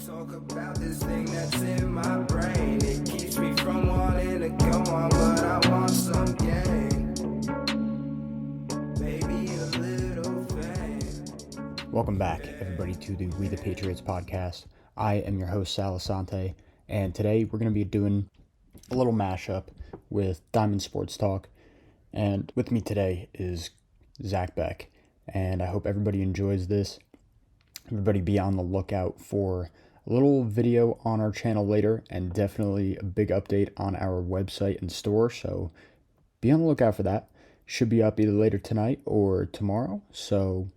Talk about this thing that's in my brain. It keeps me from wanting to go on, but I want some gain. Maybe a little fame. Welcome back, everybody, to the We the Patriots podcast. I am your host, Sal Asante, and today we're going to be doing a little mashup with Diamond Sports Talk. And with me today is Zach Beck, and I hope everybody enjoys this. Everybody be on the lookout for a little video on our channel later, and definitely a big update on our website and store, so be on the lookout for that. Should be up either later tonight or tomorrow, so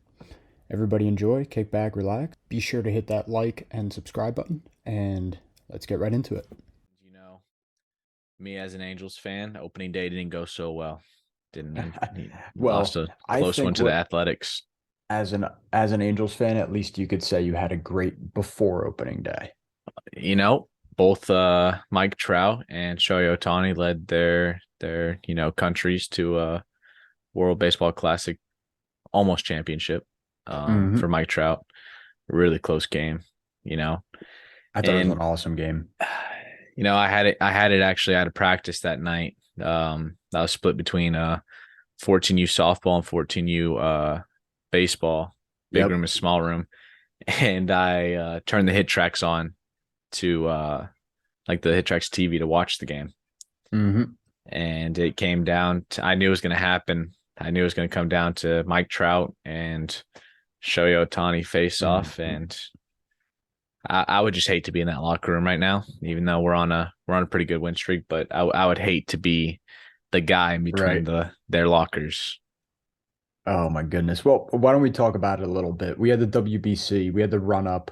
everybody enjoy, kick back, relax. Be sure to hit that like and subscribe button, and let's get right into it. You know, me as an Angels fan, opening day didn't go so well. Didn't Well, lost a I close one think to the Athletics. As an Angels fan, at least you could say you had a great before opening day. You know, both Mike Trout and Shohei Ohtani led their countries to a World Baseball Classic almost championship. For Mike Trout, really close game. I thought it was an awesome game. I had it actually out of practice that night. That was split between 14U softball and 14U baseball, big room and small room, and I turned the hit tracks on to like the hit tracks TV to watch the game. And it came down to, I knew it was going to happen. I knew it was going to come down to Mike Trout and Shohei Ohtani face off, and I would just hate to be in that locker room right now, even though we're on a pretty good win streak. But I would hate to be the guy in between their lockers. Oh my goodness. Well, why don't we talk about it a little bit? We had the WBC, we had the run up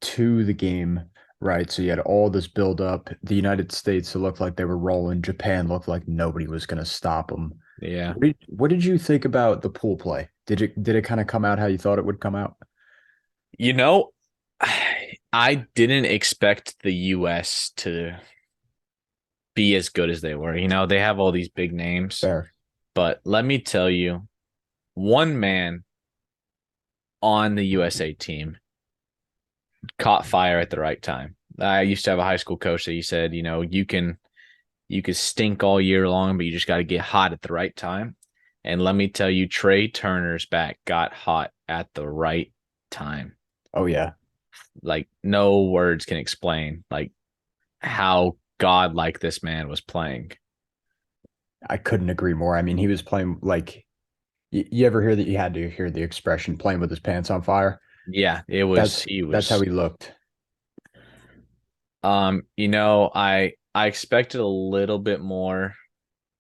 to the game, right? So you had all this build up. The United States, it looked like they were rolling. Japan looked like nobody was going to stop them. Yeah. What did you think about the pool play? Did it kind of come out how you thought it would come out? I didn't expect the U.S. to be as good as they were. They have all these big names. Fair. But let me tell you, one man on the USA team caught fire at the right time. I used to have a high school coach that he said, you can stink all year long, but you just got to get hot at the right time. And let me tell you, Trey Turner's bat got hot at the right time. Oh, yeah. Like, no words can explain like how godlike this man was playing. I couldn't agree more. I mean, he was playing like, you ever hear that you had to hear the expression playing with his pants on fire? Yeah, it was. That's how he looked. I expected a little bit more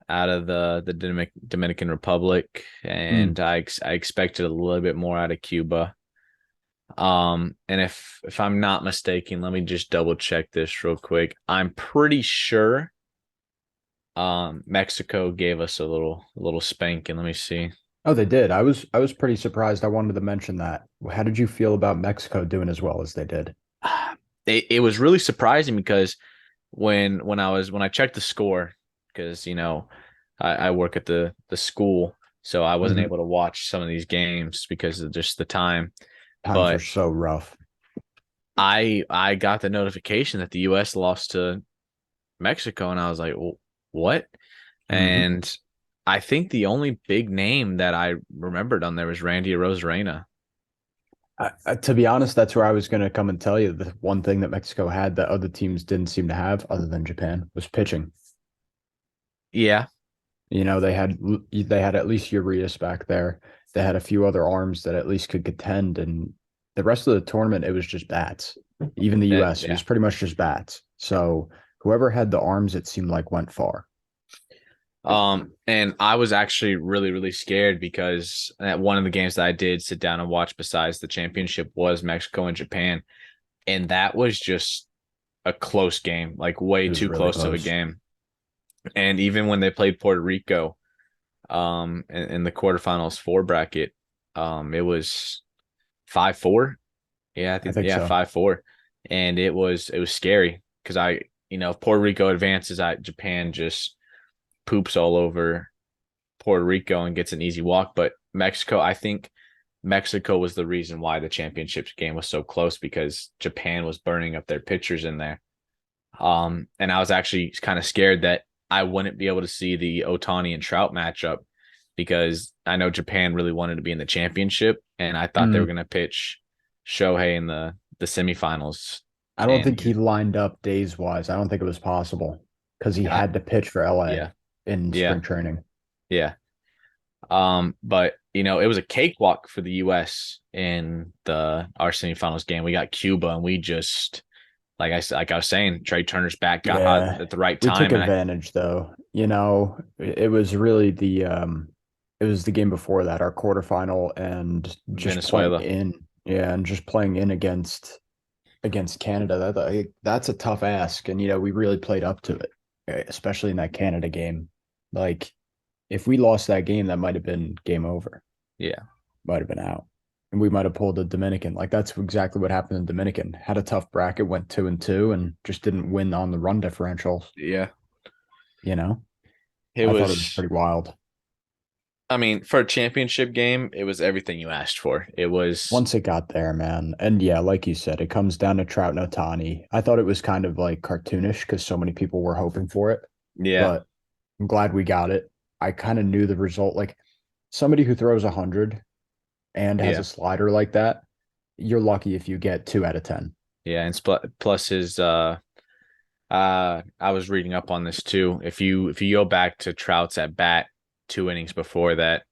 out of the Dominican Republic, and I expected a little bit more out of Cuba. And if I'm not mistaken, let me just double check this real quick. I'm pretty sure Mexico gave us a little spanking. Let me see. Oh, they did. I was pretty surprised. I wanted to mention that. How did you feel about Mexico doing as well as they did? It was really surprising because when I checked the score, because I work at the school, so I wasn't able to watch some of these games because of just the time. Times are so rough. I got the notification that the U.S. lost to Mexico, and I was like, well, what? And I think the only big name that I remembered on there was Randy Arozarena. To be honest, that's where I was going to come and tell you. The one thing that Mexico had that other teams didn't seem to have, other than Japan, was pitching. Yeah. They had at least Urias back there. They had a few other arms that at least could contend, and the rest of the tournament, it was just bats. Even the U.S., it was pretty much just bats. So whoever had the arms, it seemed like went far. And I was actually really, really scared because at one of the games that I did sit down and watch besides the championship was Mexico and Japan. And that was just a close game, like way too really close of a game. And even when they played Puerto Rico, in the quarterfinals 4 bracket, it was 5-4. Yeah, I think so. 5-4. And it was scary because if Puerto Rico advances, Japan just poops all over Puerto Rico and gets an easy walk. But Mexico, I think Mexico was the reason why the championship game was so close because Japan was burning up their pitchers in there. And I was actually kind of scared that I wouldn't be able to see the Otani and Trout matchup because I know Japan really wanted to be in the championship, and I thought they were Mm. going to pitch Shohei in the semifinals. I don't think he And lined up days wise. I don't think it was possible because he I, had to pitch for LA yeah, in yeah, spring training. yeah. But it was a cakewalk for the US in our semifinals game. We got Cuba, and we just like I was saying, Trey Turner's back got hot Yeah, at the right we took time, and advantage though. It was really it was the game before that, our quarterfinal, and just playing Venezuela. in, yeah, and just playing in against Canada. That's a tough ask, and we really played up to it, especially in that Canada game. Like, if we lost that game, that might have been game over. Yeah, Might have been out. And we might have pulled the Dominican. Like that's exactly what happened in Dominican. Had a tough bracket, went 2-2, and just didn't win on the run differential. yeah. You know, It I thought it was was. pretty wild. I mean, for a championship game, it was everything you asked for. It was, Once it got there, man. And yeah, like you said, it comes down to Trout and Otani. I thought it was kind of like cartoonish because so many people were hoping for it, yeah, but I'm glad we got it. I kind of knew the result. Like somebody who throws 100 and has yeah, a slider like that, you're lucky if you get 2 out of 10. yeah. And plus I was reading up on this too. If you go back to Trout's at bat 2 innings before that,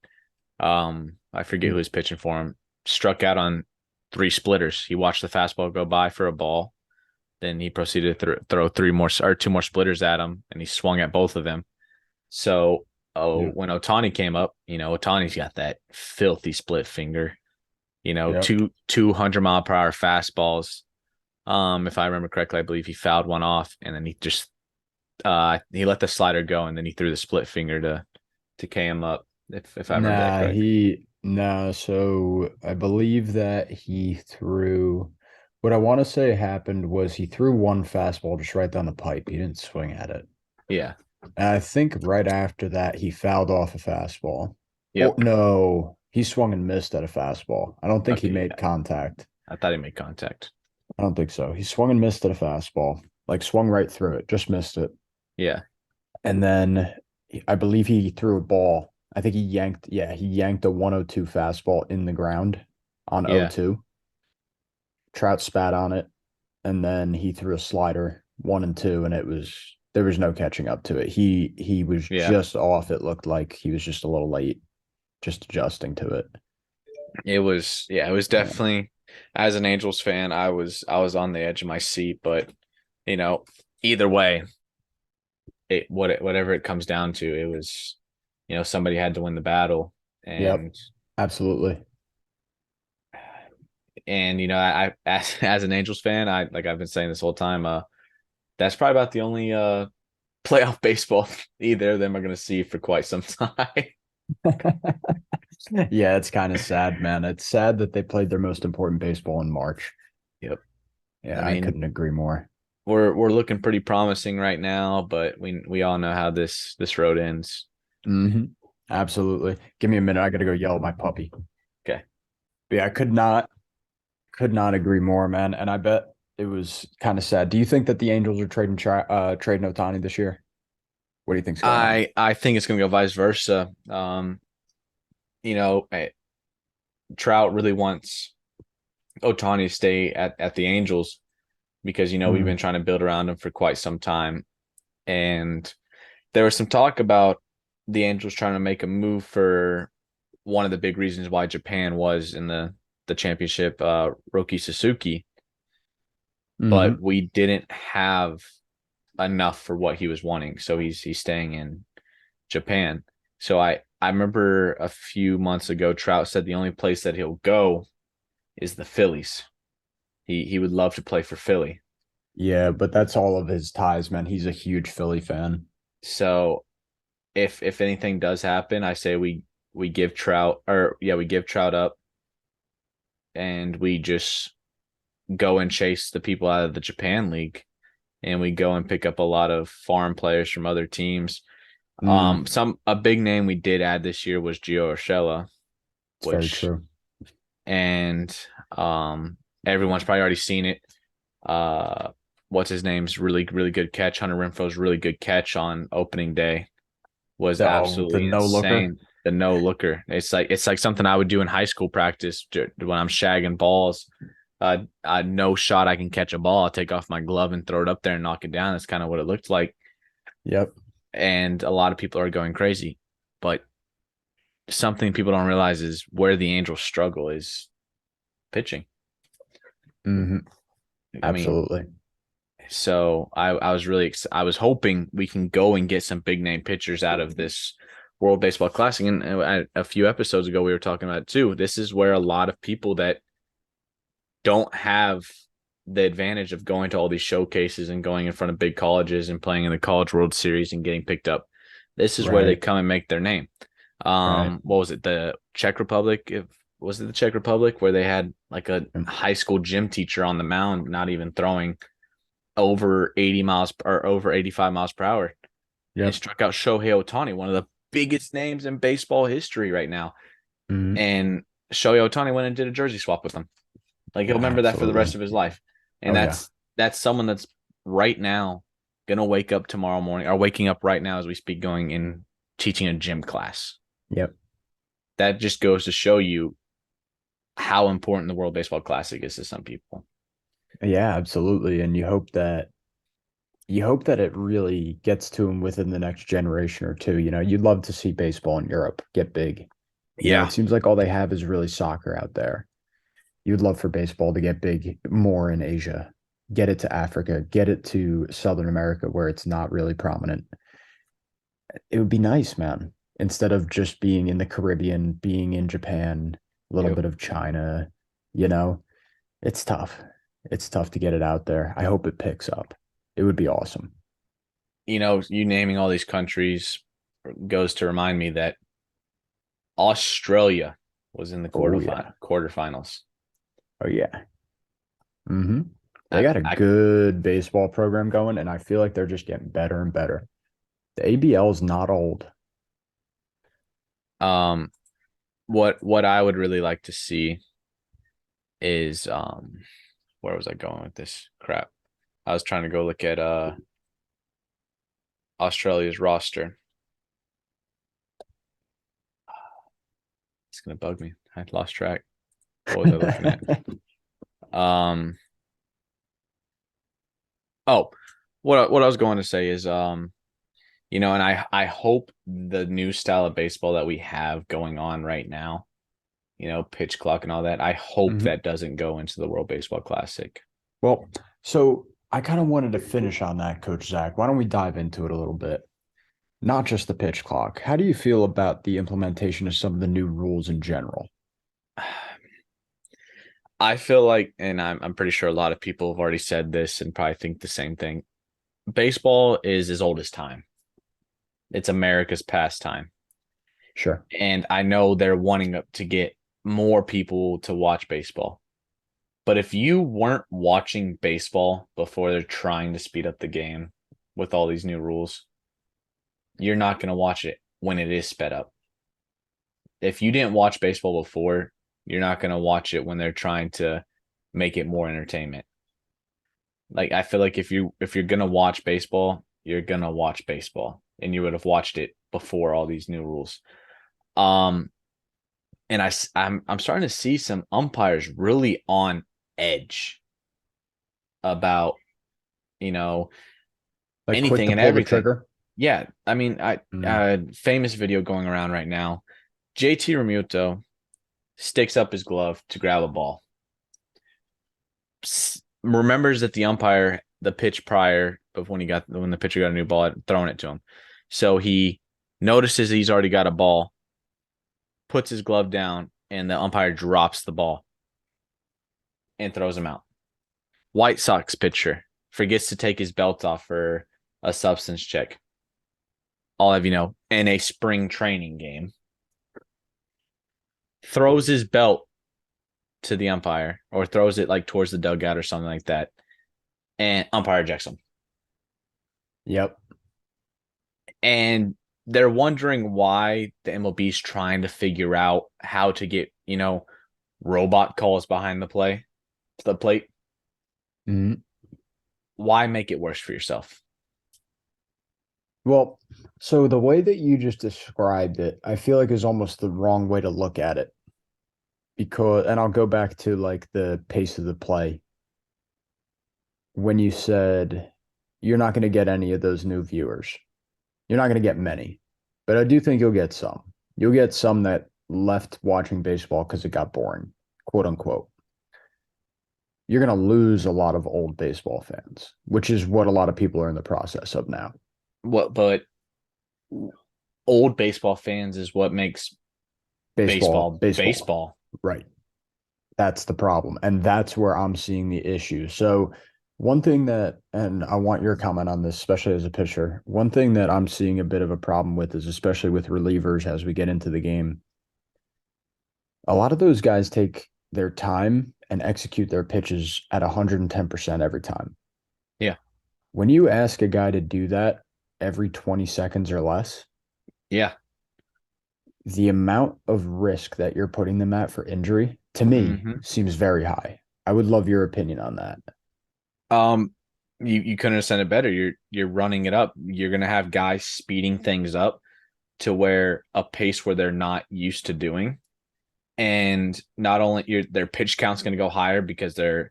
I forget who was pitching for him, struck out on 3 splitters. He watched the fastball go by for a ball. Then he proceeded to throw 2 more splitters at him, and he swung at both of them. So, Yep. when Otani came up, Otani's got that filthy split finger. Yep. 200-mile-per-hour fastballs. If I remember correctly, I believe he fouled one off, and then he let the slider go, and then he threw the split finger to K him up. If I remember that correct. So I believe that he threw what I want to say happened was he threw one fastball just right down the pipe. He didn't swing at it. Yeah. And I think right after that he fouled off a fastball. Oh Yep. no, he swung and missed at a fastball. I don't think he Okay. made Yeah. contact. I thought he made contact. I don't think so. He swung and missed at a fastball, like swung right through it, just missed it. Yeah. And then I believe he threw a ball. I think he yanked a 102 fastball in the ground on Yeah. 0-2. Trout spat on it, and then he threw a slider 1-2, and there was no catching up to it. He was Yeah. just off. It looked like he was just a little late, just adjusting to it. It was definitely, as an Angels fan, I was on the edge of my seat, but either way, whatever it comes down to, it was, somebody had to win the battle. Yep, And absolutely. I as an Angels fan, like I've been saying this whole time, that's probably about the only playoff baseball either of them are going to see for quite some time. Yeah, it's kind of sad, man. It's sad that they played their most important baseball in March. Yep. I Yeah, I mean, couldn't agree more. we're looking pretty promising right now, but we all know how this road ends. Hmm. Absolutely. Give me a minute. I gotta go yell at my puppy. Okay. But yeah, I could not agree more, man. And I bet it was kind of sad. Do you think that the Angels are trading Otani this year? What do you think's going on? I think it's going to go vice versa. Trout really wants Otani to stay at the Angels because we've been Mm, trying to build around him for quite some time, and there was some talk about the Angels trying to make a move for one of the big reasons why Japan was in the championship, Roki Suzuki, but hmm. we didn't have enough for what he was wanting, so he's staying in Japan. So I remember a few months ago, Trout said the only place that he'll go is the Phillies. He would love to play for Philly. Yeah, but that's all of his ties, man. He's a huge Philly fan. So if anything does happen, I say we give Trout, or yeah, we give Trout up, and we just go and chase the people out of the Japan League, and we go and pick up a lot of foreign players from other teams. Mm, A big name we did add this year was Gio Urshela, it's very which true. and everyone's probably already seen it. What's his name's really, really good catch. Hunter Renfro's really good catch on opening day was The absolutely no looker. insane. The no looker. It's like something I would do in high school practice when I'm shagging balls. No shot I can catch a ball. I'll take off my glove and throw it up there and knock it down. That's kind of what it looked like. Yep. And a lot of people are going crazy. But something people don't realize is where the Angels struggle is pitching. Mm-hmm. I mean, Absolutely. so I was really I was hoping we can go and get some big name pitchers out of this World Baseball Classic. And a few episodes ago, we were talking about it too. This is where a lot of people that don't have the advantage of going to all these showcases and going in front of big colleges and playing in the College World Series and getting picked up. This is where they Right. come and make their name. Right. What was it? The Czech Republic? Was it the Czech Republic where they had like a high school gym teacher on the mound, not even throwing over 80 miles or over 85 miles per hour? And Yep. struck out Shohei Ohtani, one of the biggest names in baseball history right now. Mm-hmm. And Shohei Ohtani went and did a jersey swap with him. Like he'll remember that for the rest of his life. And that's someone that's right now gonna wake up tomorrow morning, or waking up right now as we speak, going and teaching a gym class. Yep. That just goes to show you how important the World Baseball Classic is to some people. Yeah, absolutely. And you hope that it really gets to him within the next generation or two. You'd love to see baseball in Europe get big. It seems like all they have is really soccer out there. You'd love for baseball to get big more in Asia, get it to Africa, get it to Southern America where it's not really prominent. It would be nice, man. Instead of just being in the Caribbean, being in Japan, a little bit of China, it's tough. It's tough to get it out there. I hope it picks up. It would be awesome. You naming all these countries goes to remind me that Australia was in the quarterfinals. Oh, yeah. Mm-hmm. They got a good baseball program going, and I feel like they're just getting better and better. The ABL is not old. What I would really like to see is where was I going with this crap? I was trying to go look at Australia's roster. It's gonna bug me. I lost track. What was I looking at? What I was going to say is and I hope the new style of baseball that we have going on right now, pitch clock and all that, I hope that doesn't go into the World Baseball Classic. Well, so I kind of wanted to finish on that, Coach Zach. Why don't we dive into it a little bit? Not just the pitch clock. How do you feel about the implementation of some of the new rules in general? I feel like, and I'm pretty sure a lot of people have already said this and probably think the same thing. Baseball is as old as time. It's America's pastime. Sure. And I know they're wanting to get more people to watch baseball. But if you weren't watching baseball before they're trying to speed up the game with all these new rules, you're not going to watch it when it is sped up. If you didn't watch baseball before, you're not going to watch it when they're trying to make it more entertainment. Like, I feel like if you're going to watch baseball, you're going to watch baseball, and you would have watched it before all these new rules. And I'm starting to see some umpires really on edge about, Like anything and pull the everything. trigger. Yeah. I mean, famous video going around right now. JT Realmuto sticks up his glove to grab a ball. Remembers that the pitch prior of when the pitcher got a new ball, had thrown it to him. So he notices he's already got a ball, puts his glove down, and the umpire drops the ball and throws him out. White Sox pitcher forgets to take his belt off for a substance check. All of in a spring training game. Throws his belt to the umpire, or throws it like towards the dugout or something like that, and umpire ejects him. Yep. And they're wondering why the MLB is trying to figure out how to get, robot calls behind the plate. Mhm. Why make it worse for yourself? Well, so the way that you just described it, I feel like is almost the wrong way to look at it because, and I'll go back to like the pace of the play when you said you're not going to get any of those new viewers. You're not going to get many, but I do think you'll get some. You'll get some that left watching baseball because it got boring, quote unquote. You're going to lose a lot of old baseball fans, which is what a lot of people are in the process of now. What, but old baseball fans is what makes baseball Baseball. baseball. Right. That's the problem. And that's where I'm seeing the issue. So, one thing that, and I want your comment on this, especially as a pitcher, one thing that I'm seeing a bit of a problem with is especially with relievers as we get into the game. A lot of those guys take their time and execute their pitches at 110% every time. Yeah. When you ask a guy to do that every 20 seconds or less, Yeah. the amount of risk that you're putting them at for injury to me Mm-hmm. seems very high. I would love your opinion on that. Um, you couldn't have said it better. You're running it up. You're gonna have guys speeding things up to where a pace where they're not used to doing. And not only their pitch count's gonna go higher because they're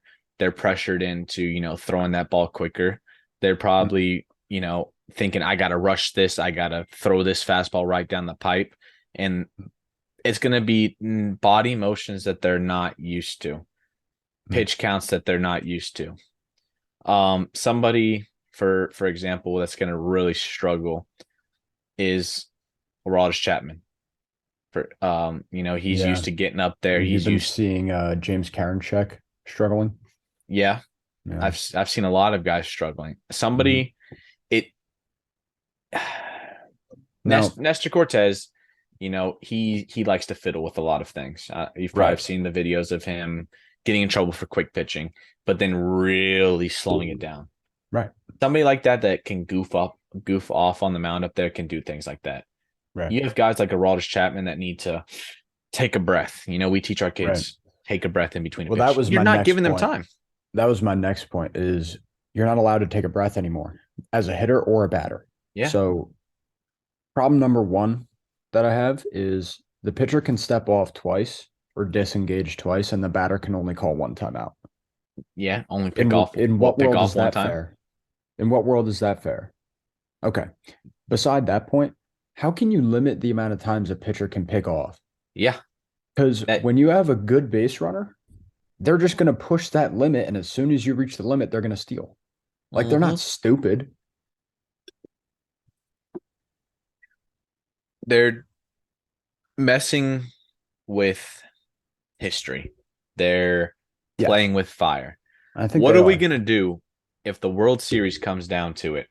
pressured into, throwing that ball quicker. They're probably, thinking I gotta rush this, I gotta throw this fastball right down the pipe. And it's gonna be body motions that they're not used to, pitch counts that they're not used to. Somebody for example that's going to really struggle is Aroldis Chapman. He's Yeah. used to getting up there. You've He's been used, seeing James Karinchak struggling. yeah. Yeah. I've seen a lot of guys struggling. Mhm. Somebody, it Now, Nestor Cortez, he likes to fiddle with a lot of things. You've probably right, seen the videos of him getting in trouble for quick pitching, but then really slowing it down. right, Somebody like that can goof off on the mound up there can do things like that. right, You have guys like Aroldis Chapman that need to take a breath. We teach our right. kids take a breath in between a Well, that pitch. was You're my not next giving them point. time. That was my next point is you're not allowed to take a breath anymore as a hitter or a batter. Yeah. So problem number one that I have is the pitcher can step off twice or disengage twice, and the batter can only call one timeout. Yeah. Only In what pick world off is one that time. fair? In what world is that fair? Okay. Beside that point, how can you limit the amount of times a pitcher can pick off? Yeah. Because That when you have a good base runner, they're just going to push that limit. And as soon as you reach the limit, they're going to steal. Like they're not stupid. they're messing with history. They're Yes, playing with fire. I think What they are we are. gonna do if the World Series comes down to it?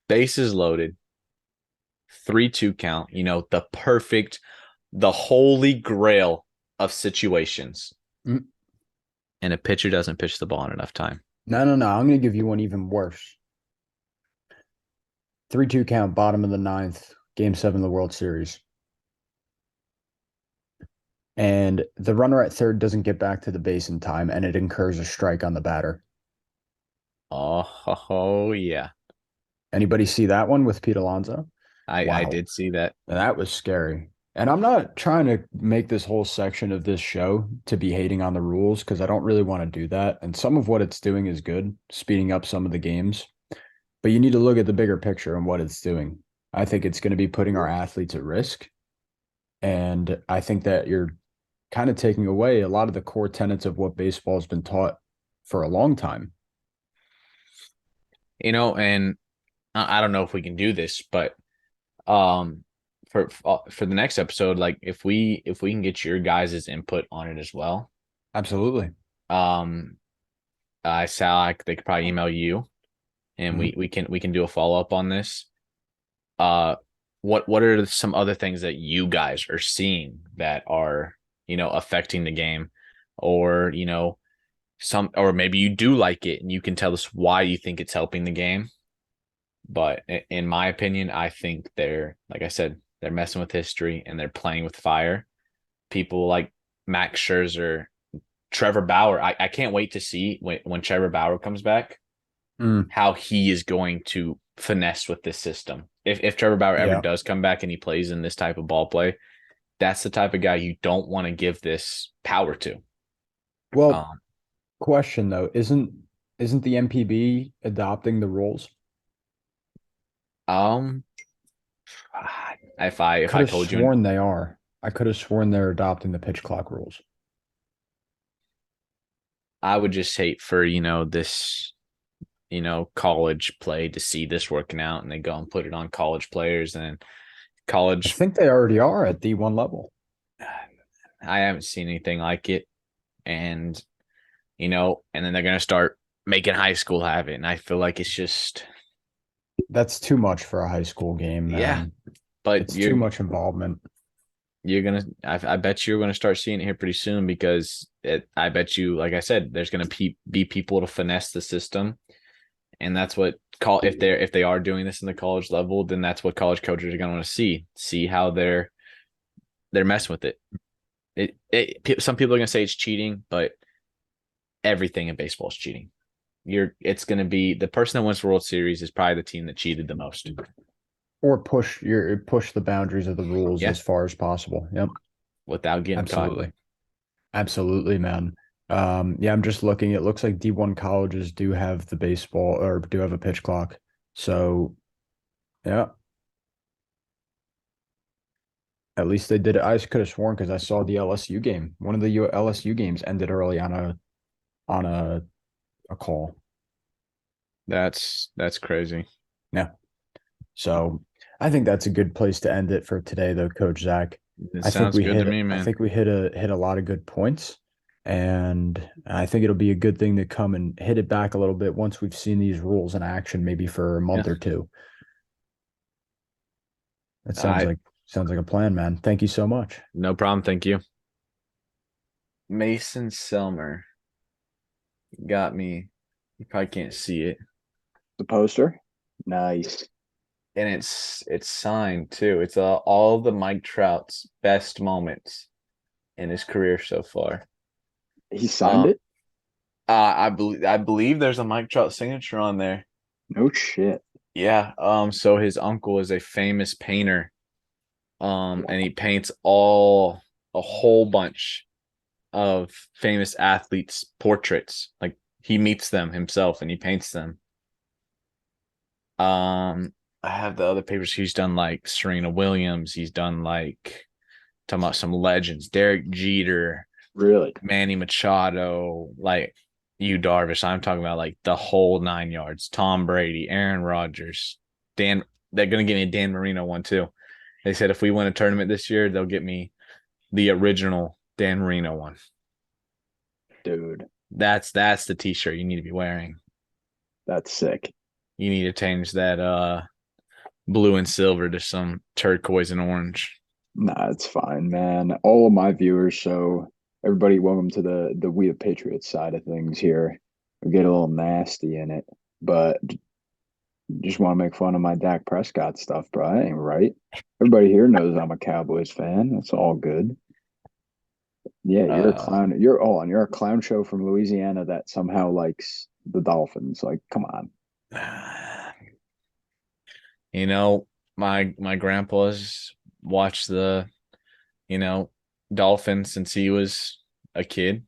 Bases loaded, 3-2 count, the holy grail of situations. Mm. And a pitcher doesn't pitch the ball in enough time. No, no, no. I'm going to give you one even worse. 3-2 count, bottom of the ninth, game seven of the World Series. And the runner at third doesn't get back to the base in time, and it incurs a strike on the batter. Oh yeah. Anybody see that one with Pete Alonso? I Wow. did see that. That was scary. And I'm not trying to make this whole section of this show to be hating on the rules because I don't really want to do that. And some of what it's doing is good, speeding up some of the games. But you need to look at the bigger picture and what it's doing. I think it's going to be putting our athletes at risk. And I think that you're kind of taking away a lot of the core tenets of what baseball has been taught for a long time. And I don't know if we can do this, but um for the next episode, like if we can get your guys' input on it as well. Absolutely. Um Sal, they could probably email you and we can do a follow-up on this. Uh what are some other things that you guys are seeing that are, affecting the game, or or maybe you do like it and you can tell us why you think it's helping the game. But in my opinion, I think like I said, they're messing with history and they're playing with fire. people like Max Scherzer, Trevor Bauer. I can't wait to see when Trevor Bauer comes back how he is going to finesse with this system. If Trevor Bauer ever Yeah. does come back and he plays in this type of ball play, that's the type of guy you don't want to give this power to. Well, Um, question though, isn't the MPB adopting the rules? um, if Could I have told you, sworn they are. I could have sworn they're adopting the pitch clock rules. I would just hate for this college play to see this working out, and they go and put it on college players and I college. think they already are at D1 level. I haven't seen anything like it, and and then they're gonna start making high school have it, and I feel like it's just That's too much for a high school game, yeah. man. But It's too much involvement. you're gonna I bet you're gonna start seeing it here pretty soon because I bet you, like I said, there's gonna be people to finesse the system, and that's what if they are doing this in the college level, then that's what college coaches are gonna want to see how they're messing with it. Some people are gonna say it's cheating, but everything in baseball is cheating. It's gonna be the person that wins the World Series is probably the team that cheated the most. Or push the boundaries of the rules Yeah, as far as possible. Yep. without getting caught. Absolutely. Absolutely, man. Yeah, I'm just looking. It looks like D1 colleges do have the baseball or do have a pitch clock. So, yeah, at least they did it. I could have sworn because I saw the LSU game. One of the LSU games ended early on a call. That's crazy. Yeah. So I think that's a good place to end it for today, though, Coach Zach. It I think sounds we good to hit me, I man. think we hit a lot of good points. And I think it'll be a good thing to come and hit it back a little bit once we've seen these rules in action, maybe for a Yeah. month or two. That I sounds like a plan, man. Thank you so much. No problem. Thank you. Mason Selmer got me. You probably can't see it. The poster. Nice. And it's signed too. It's all of the Mike Trout's best moments in his career so far. He signed it? I believe there's a Mike Trout signature on there. No shit. Yeah. So his uncle is a famous painter. And he paints a whole bunch of famous athletes' portraits. Like he meets them himself and he paints them. I have the other papers. He's done like Serena Williams. He's done like talking about some legends, Derek Jeter, Really? Manny Machado, like you Darvish. I'm talking about like the whole 9 yards. Tom Brady, Aaron Rodgers, Dan. They're gonna give me a Dan Marino one too. They said if we win a tournament this year, they'll get me the original Dan Marino one. Dude, That's the t-shirt you need to be wearing. that's sick. You need to change that blue and silver to some turquoise and orange. Nah, it's fine, man. All of my viewers, so everybody welcome to the We the Patriots side of things here. We get a little nasty in it, but just want to make fun of my Dak Prescott stuff, bro. That ain't right. Everybody here knows I'm a Cowboys fan. That's all good. Yeah, you're a clown. You're a clown show from Louisiana that somehow likes the Dolphins. Like, come on. You know, my grandpa's watched the, Dolphins since he was a kid.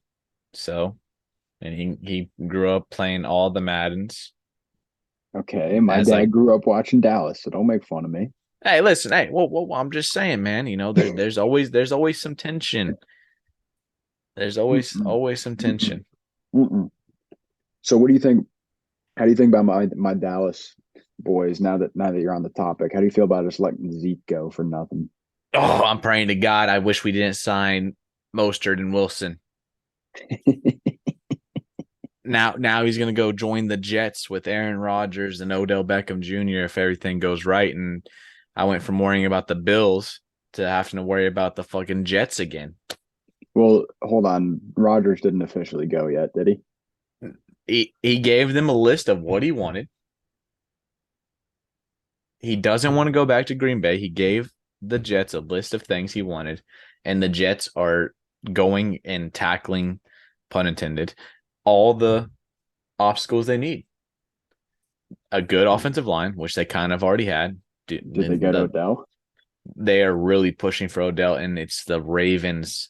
So, and he grew up playing all the Maddens. Okay, my As dad like, grew up watching Dallas, so don't make fun of me. hey, listen, hey, whoa, I'm just saying, man. There's always some tension. There's Mm-mm, always some mm-mm, tension. mm-mm. So, what do you think? How do you think about my Dallas boys now that you're on the topic? How do you feel about us letting Zeke go for nothing? Oh, I'm praying to God. I wish we didn't sign Mostert and Wilson. Now he's going to go join the Jets with Aaron Rodgers and Odell Beckham Jr. if everything goes right. And I went from worrying about the Bills to having to worry about the fucking Jets again. Well, hold on. Rodgers didn't officially go yet, did he? He gave them a list of what he wanted. He doesn't want to go back to Green Bay. He gave the Jets a list of things he wanted, and the Jets are going and tackling, pun intended, all the obstacles they need. A good offensive line, which they kind of already had. Did they get Odell? They are really pushing for Odell, and it's the Ravens.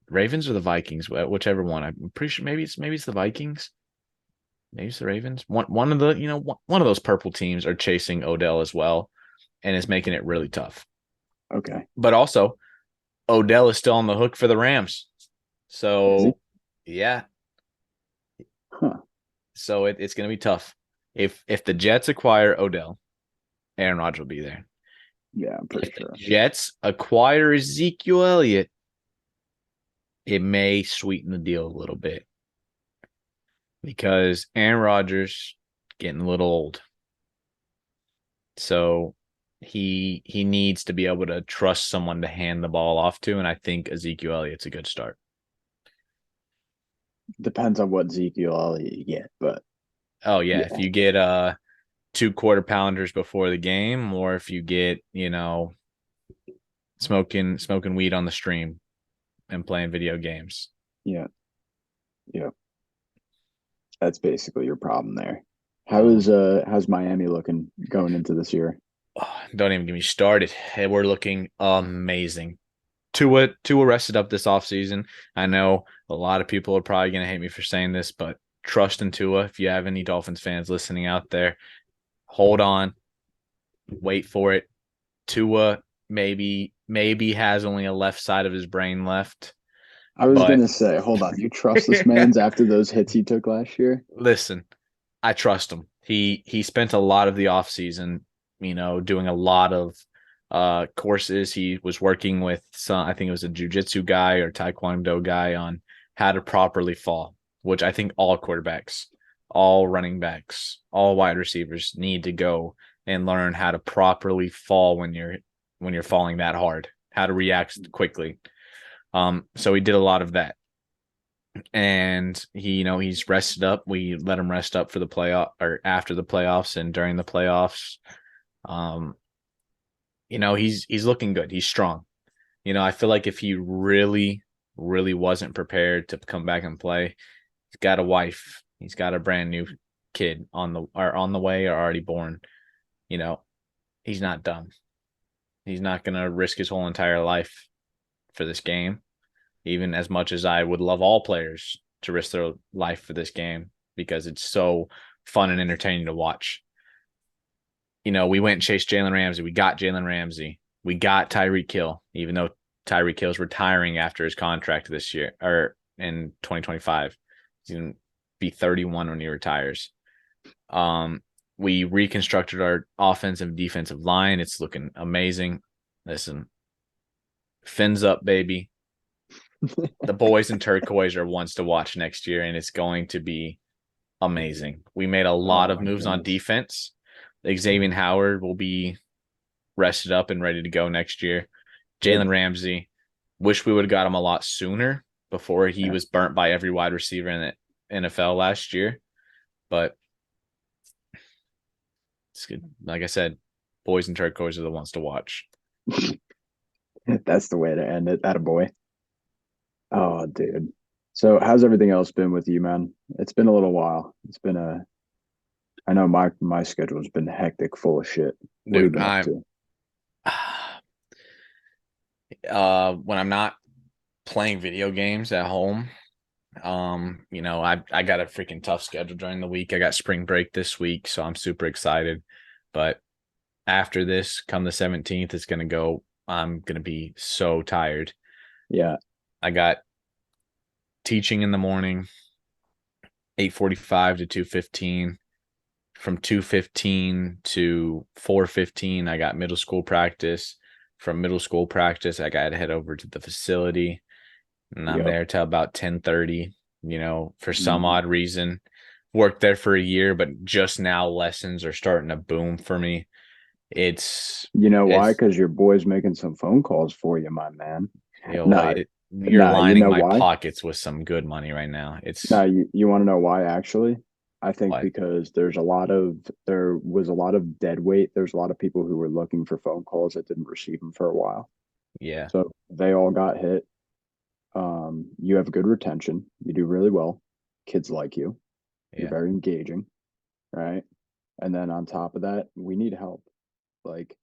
Ravens or the Vikings, whichever one. I'm pretty sure maybe it's the Vikings. Maybe it's the Ravens. One of the one of those purple teams are chasing Odell as well, and it's making it really tough. Okay. But also, Odell is still on the hook for the Rams. So yeah. Huh. So it's going to be tough. If the Jets acquire Odell, Aaron Rodgers will be there. Yeah, I'm pretty sure. The Jets acquire Ezekiel Elliott, it may sweeten the deal a little bit because Aaron Rodgers getting a little old. So he needs to be able to trust someone to hand the ball off to, and I think Ezekiel Elliott's a good start. Depends on what Ezekiel Elliott you get, but oh yeah, if you get 2 quarter pounders before the game, or if you get, smoking weed on the stream and playing video games. Yeah. That's basically your problem there. How's Miami looking going into this year? Don't even get me started. We're looking amazing. Tua rested up this offseason. I know a lot of people are probably going to hate me for saying this, but trust in Tua. If you have any Dolphins fans listening out there, hold on, wait for it. Tua maybe has only a left side of his brain left. I was going to say, hold on, you trust this man's after those hits he took last year? Listen, I trust him. He spent a lot of the offseason, doing a lot of courses. He was working with I think it was a jiu-jitsu guy or taekwondo guy on how to properly fall, which I think all quarterbacks, all running backs, all wide receivers need to go and learn how to properly fall when you're falling that hard, how to react quickly. So he did a lot of that. And he's rested up. We let him rest up for the playoff or after the playoffs and during the playoffs. He's looking good. He's strong. I feel like if he really, really wasn't prepared to come back and play, he's got a wife. He's got a brand new kid on the way or already born. He's not dumb. He's not going to risk his whole entire life for this game, even as much as I would love all players to risk their life for this game because it's so fun and entertaining to watch. We went and chased Jalen Ramsey. We got Jalen Ramsey. We got Tyreek Hill, even though Tyreek Hill's retiring after his contract this year or in 2025. He's going to be 31 when he retires. We reconstructed our offensive defensive line. It's looking amazing. Listen, fins up, baby. The boys in turquoise are ones to watch next year, and it's going to be amazing. We made a lot of moves on defense. Xavier Howard will be rested up and ready to go next year. Jalen Ramsey, wish we would have got him a lot sooner before he was burnt by every wide receiver in the NFL last year. But it's good. Like I said, boys in turquoise are the ones to watch. That's the way to end it. Attaboy. Oh, dude. So how's everything else been with you, man? It's been a little while. I know my schedule's been hectic, full of shit. What have you been up to? When I'm not playing video games at home, I got a freaking tough schedule during the week. I got spring break this week, so I'm super excited. But after this, come the 17th, I'm going to be so tired. Yeah. I got teaching in the morning, 8:45 to 2:15. From 2:15 to 4:15, I got middle school practice. From middle school practice, I got to head over to the facility, and I'm there till about 10:30. For some odd reason, worked there for a year, but just now lessons are starting to boom for me. Why? Because your boy's making some phone calls for you, my man. You're lining my pockets with some good money right now. You want to know why? Actually, I think because there was a lot of dead weight. There's a lot of people who were looking for phone calls that didn't receive them for a while. Yeah. So they all got hit. You have good retention. You do really well. Kids like you. You're Yeah. very engaging, right? And then on top of that, we need help. Like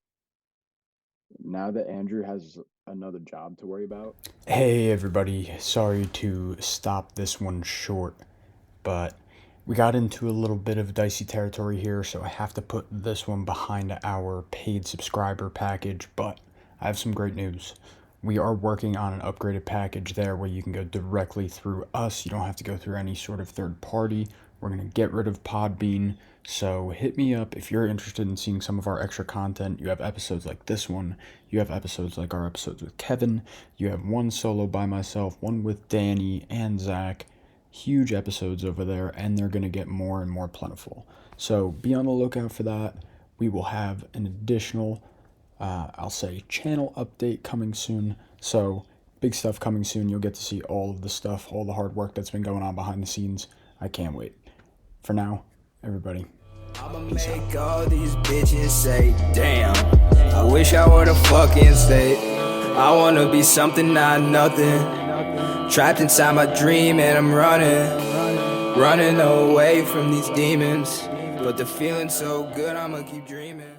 now that Andrew has another job to worry about. Hey everybody, sorry to stop this one short, but we got into a little bit of dicey territory here, so I have to put this one behind our paid subscriber package, but I have some great news. We are working on an upgraded package there where you can go directly through us. You don't have to go through any sort of third party. We're going to get rid of PodBean. So hit me up if you're interested in seeing some of our extra content. You have episodes like this one. You have episodes like our episodes with Kevin. You have one solo by myself, one with Danny and Zach. Huge episodes over there, and they're going to get more and more plentiful. So be on the lookout for that. We will have an additional I'll say channel update coming soon. So big stuff coming soon. You'll get to see all of the stuff, all the hard work that's been going on behind the scenes. I can't wait. For now, everybody. I'ma make all these bitches say, damn, I wish I were the fucking state. I wanna be something, not nothing. Trapped inside my dream and I'm running away from these demons. But the feeling's so good, I'ma keep dreaming.